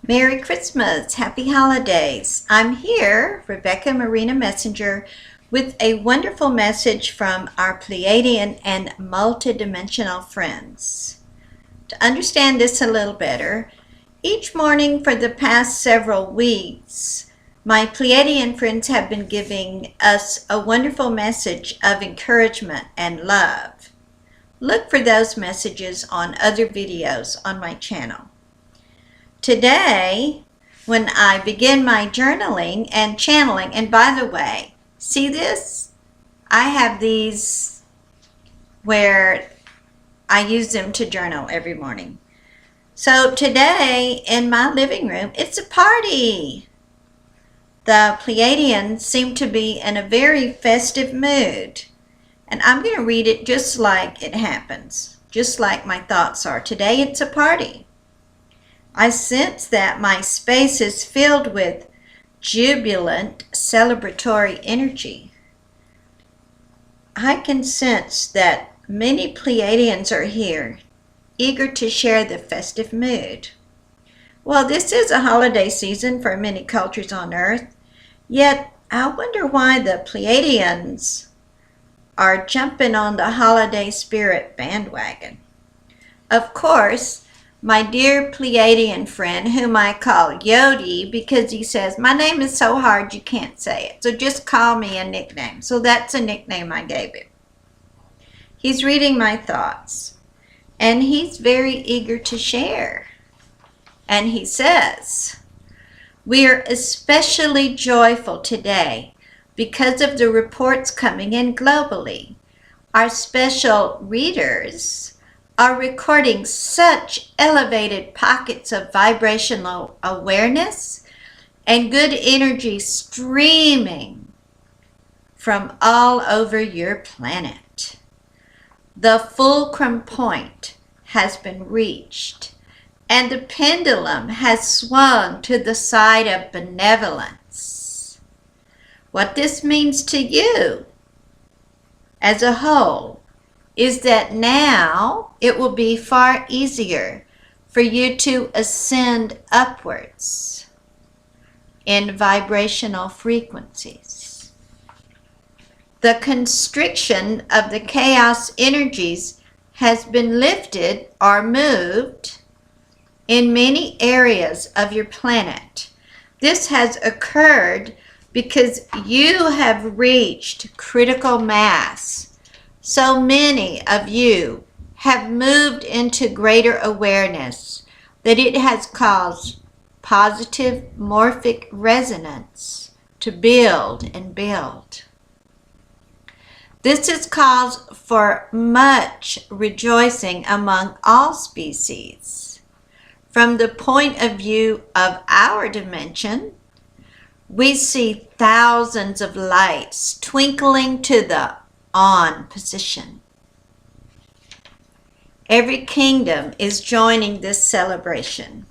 Merry Christmas, Happy Holidays. I'm here, Rebecca Marina Messenger, with a wonderful message from our Pleiadian and multidimensional friends. To understand this a little better, each morning for the past several weeks, my Pleiadian friends have been giving us a wonderful message of encouragement and love. Look for those messages on other videos on my channel. Today, when I begin my journaling and channeling, and by the way, see this? I have these where I use them to journal every morning. So today, in my living room, it's a party. The Pleiadians seem to be in a very festive mood. And I'm going to read it just like it happens, just like my thoughts are. Today, it's a party. I sense that my space is filled with jubilant, celebratory energy. I can sense that many Pleiadians are here, eager to share the festive mood. Well, this is a holiday season for many cultures on Earth, yet I wonder why the Pleiadians are jumping on the holiday spirit bandwagon. Of course, my dear Pleiadian friend, whom I call Yodi, because he says, my name is so hard you can't say it, so just call me a nickname. So that's a nickname I gave him. He's reading my thoughts, and he's very eager to share. And he says, we are especially joyful today because of the reports coming in globally. Our special readers are recording such elevated pockets of vibrational awareness and good energy streaming from all over your planet. The fulcrum point has been reached, and the pendulum has swung to the side of benevolence. What this means to you as a whole is that now it will be far easier for you to ascend upwards in vibrational frequencies. The constriction of the chaos energies has been lifted or moved in many areas of your planet. This has occurred because you have reached critical mass. So many of you have moved into greater awareness that it has caused positive morphic resonance to build and build. This is cause for much rejoicing among all species. From the point of view of our dimension, we see thousands of lights twinkling to the on position. Every kingdom is joining this celebration.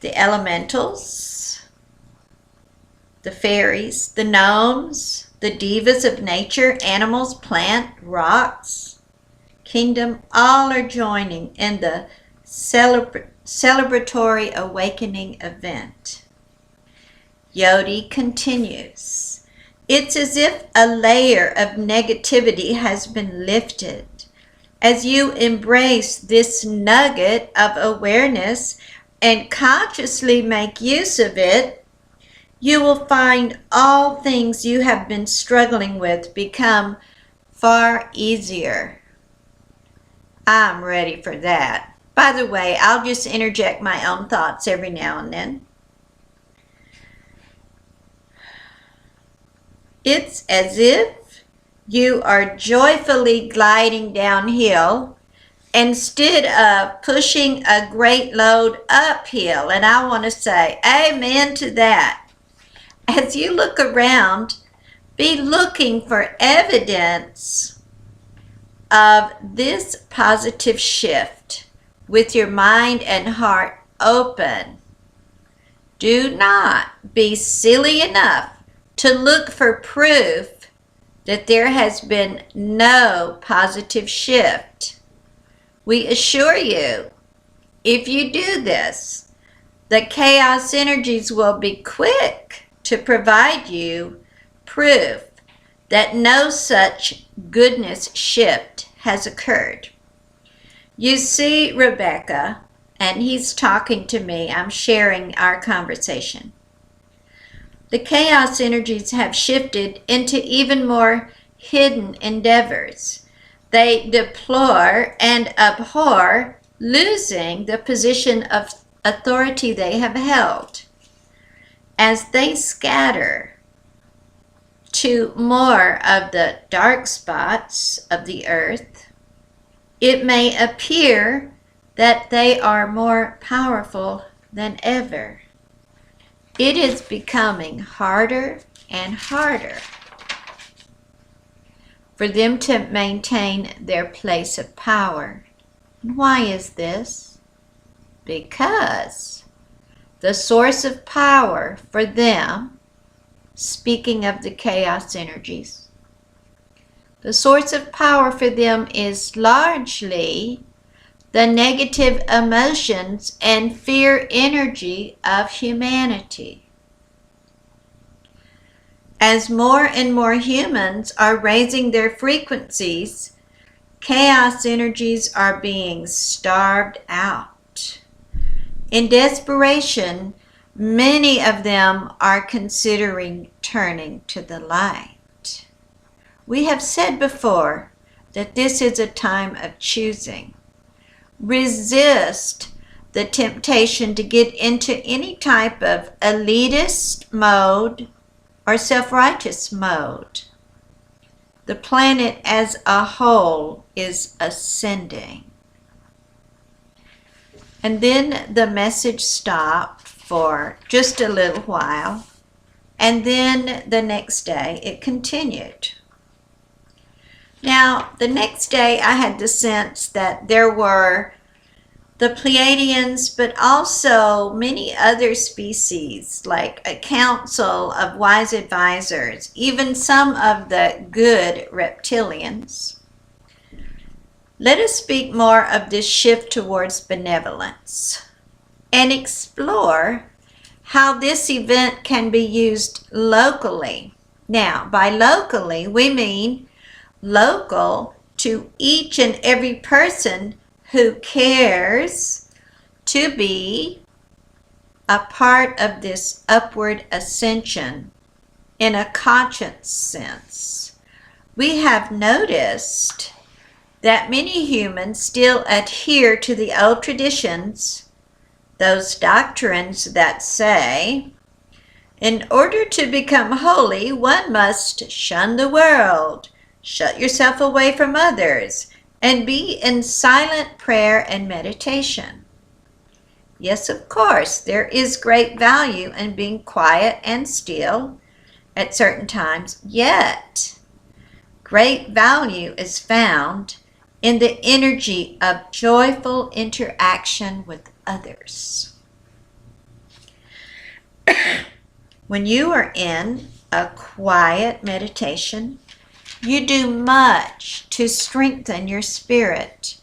The elementals, the fairies, the gnomes, the divas of nature, animals, plant, rocks, kingdom, all are joining in the celebratory awakening event. Yodi continues. It's as if a layer of negativity has been lifted. As you embrace this nugget of awareness and consciously make use of it, you will find all things you have been struggling with become far easier. I'm ready for that. By the way, I'll just interject my own thoughts every now and then. It's as if you are joyfully gliding downhill instead of pushing a great load uphill. And I want to say amen to that. As you look around, be looking for evidence of this positive shift with your mind and heart open. Do not be silly enough to look for proof that there has been no positive shift. We assure you, if you do this, the chaos energies will be quick to provide you proof that no such goodness shift has occurred. You see, Rebecca, and he's talking to me, I'm sharing our conversation. The chaos energies have shifted into even more hidden endeavors. They deplore and abhor losing the position of authority they have held. As they scatter to more of the dark spots of the earth, it may appear that they are more powerful than ever. It is becoming harder and harder for them to maintain their place of power. Why is this? Because the source of power for them, speaking of the chaos energies, the source of power for them is largely the negative emotions and fear energy of humanity. As more and more humans are raising their frequencies, chaos energies are being starved out. In desperation, many of them are considering turning to the light. We have said before that this is a time of choosing. Resist the temptation to get into any type of elitist mode or self-righteous mode. The planet as a whole is ascending. And then the message stopped for just a little while, and then the next day it continued. Now, the next day I had the sense that there were the Pleiadians, but also many other species, like a council of wise advisors, even some of the good reptilians. Let us speak more of this shift towards benevolence and explore how this event can be used locally. Now, by locally, we mean local to each and every person who cares to be a part of this upward ascension in a conscious sense. We have noticed that many humans still adhere to the old traditions, those doctrines that say, in order to become holy, one must shun the world, shut yourself away from others, and be in silent prayer and meditation. Yes, of course, there is great value in being quiet and still at certain times, yet great value is found in the energy of joyful interaction with others. When you are in a quiet meditation, you do much to strengthen your spirit,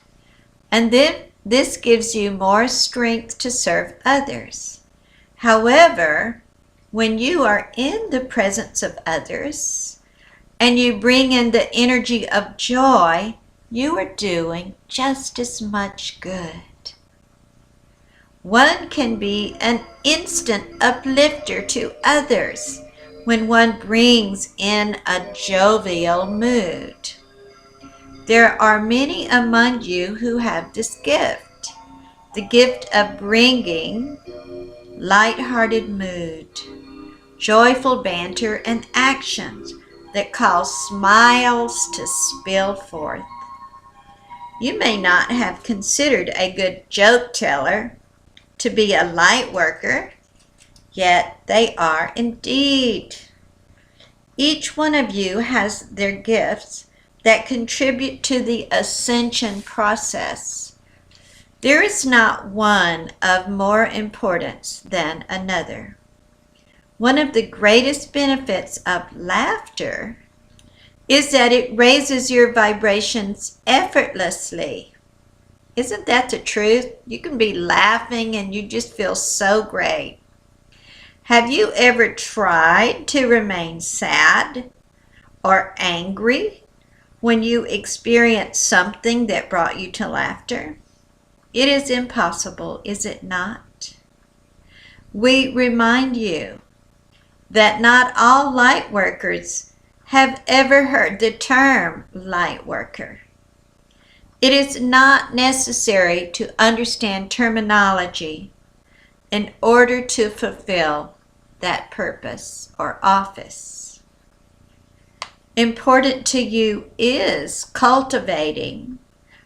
and then this gives you more strength to serve others. However, when you are in the presence of others and you bring in the energy of joy, you are doing just as much good. One can be an instant uplifter to others when one brings in a jovial mood. There are many among you who have this gift, the gift of bringing light-hearted mood, joyful banter, and actions that cause smiles to spill forth. You may not have considered a good joke teller to be a light worker, yet they are indeed. Each one of you has their gifts that contribute to the ascension process. There is not one of more importance than another. One of the greatest benefits of laughter is that it raises your vibrations effortlessly. Isn't that the truth? You can be laughing and you just feel so great. Have you ever tried to remain sad or angry when you experience something that brought you to laughter? It is impossible, is it not? We remind you that not all light workers have ever heard the term light worker. It is not necessary to understand terminology in order to fulfill that purpose or office. Important to you is cultivating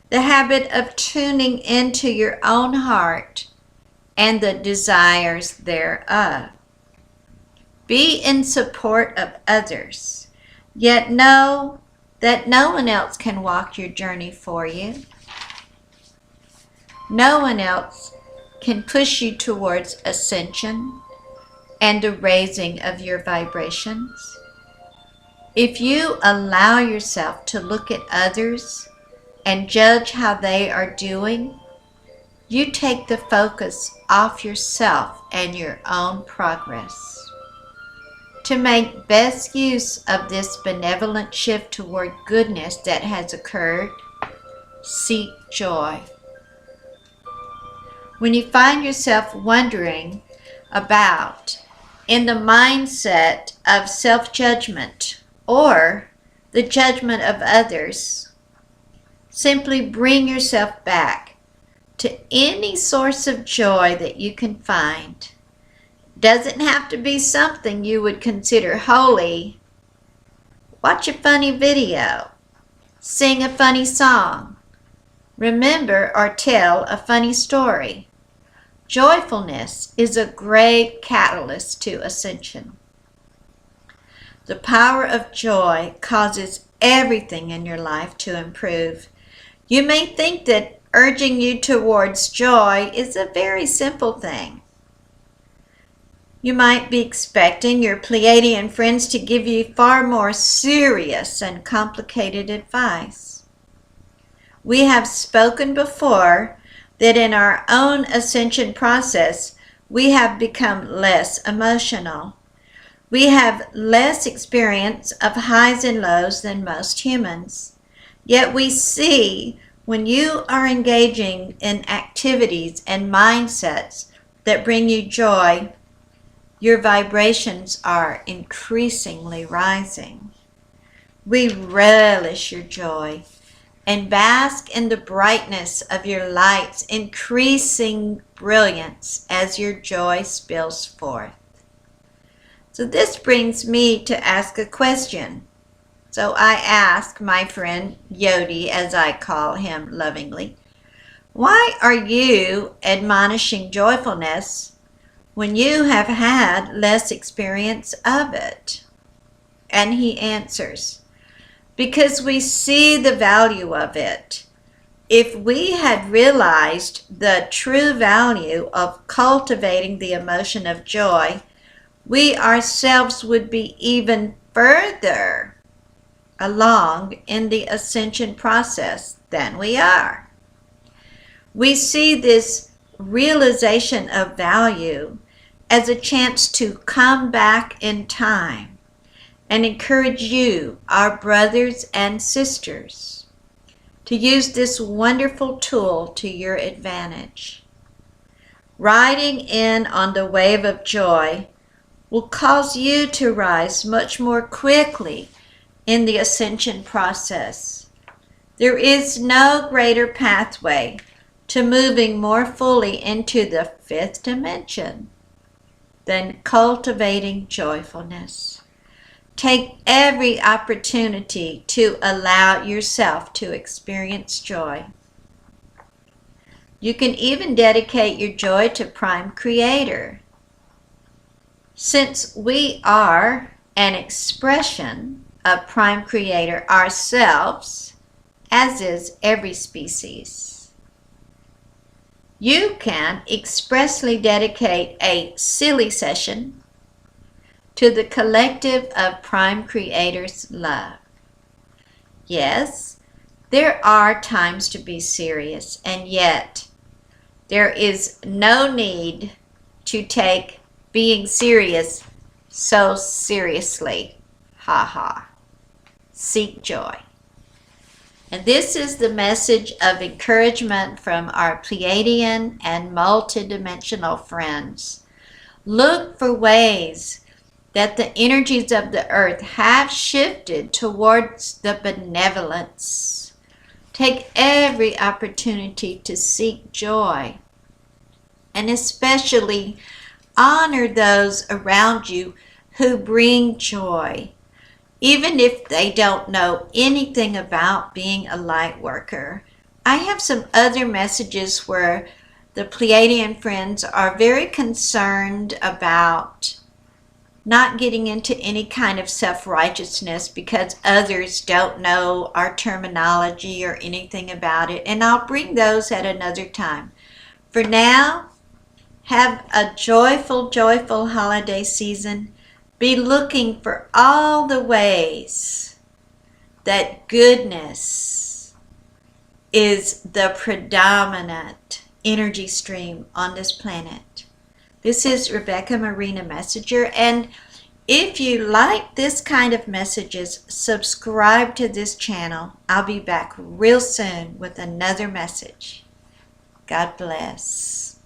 the habit of tuning into your own heart and the desires thereof. Be in support of others, yet know that no one else can walk your journey for you. No one else can push you towards ascension and the raising of your vibrations. If you allow yourself to look at others and judge how they are doing, you take the focus off yourself and your own progress. To make best use of this benevolent shift toward goodness that has occurred, seek joy. When you find yourself wondering about in the mindset of self-judgment or the judgment of others, simply bring yourself back to any source of joy that you can find. Doesn't have to be something you would consider holy. Watch a funny video. Sing a funny song. Remember or tell a funny story. Joyfulness is a great catalyst to ascension. The power of joy causes everything in your life to improve. You may think that urging you towards joy is a very simple thing. You might be expecting your Pleiadian friends to give you far more serious and complicated advice. We have spoken before that in our own ascension process, we have become less emotional. We have less experience of highs and lows than most humans. Yet we see when you are engaging in activities and mindsets that bring you joy, your vibrations are increasingly rising. We relish your joy and bask in the brightness of your light's increasing brilliance as your joy spills forth. So this brings me to ask a question. So I ask my friend Yodi, as I call him lovingly, why are you admonishing joyfulness when you have had less experience of it? And he answers, because we see the value of it. If we had realized the true value of cultivating the emotion of joy, we ourselves would be even further along in the ascension process than we are. We see this realization of value as a chance to come back in time and encourage you, our brothers and sisters, to use this wonderful tool to your advantage. Riding in on the wave of joy will cause you to rise much more quickly in the ascension process. There is no greater pathway to moving more fully into the fifth dimension than cultivating joyfulness. Take every opportunity to allow yourself to experience joy. You can even dedicate your joy to Prime Creator. Since we are an expression of Prime Creator ourselves, as is every species, you can expressly dedicate a silly session to the collective of Prime Creator's love. Yes, There are times to be serious, and yet there is no need to take being serious so seriously. Ha ha. Seek joy. And this is the message of encouragement from our Pleiadian and multidimensional friends. Look for ways that the energies of the earth have shifted towards the benevolence. Take every opportunity to seek joy, and especially honor those around you who bring joy, even if they don't know anything about being a light worker. I have some other messages where the Pleiadian friends are very concerned about not getting into any kind of self-righteousness because others don't know our terminology or anything about it. And I'll bring those at another time. For now, have a joyful, joyful holiday season. Be looking for all the ways that goodness is the predominant energy stream on this planet. This is Rebecca Marina Messenger, and if you like this kind of messages, subscribe to this channel. I'll be back real soon with another message. God bless.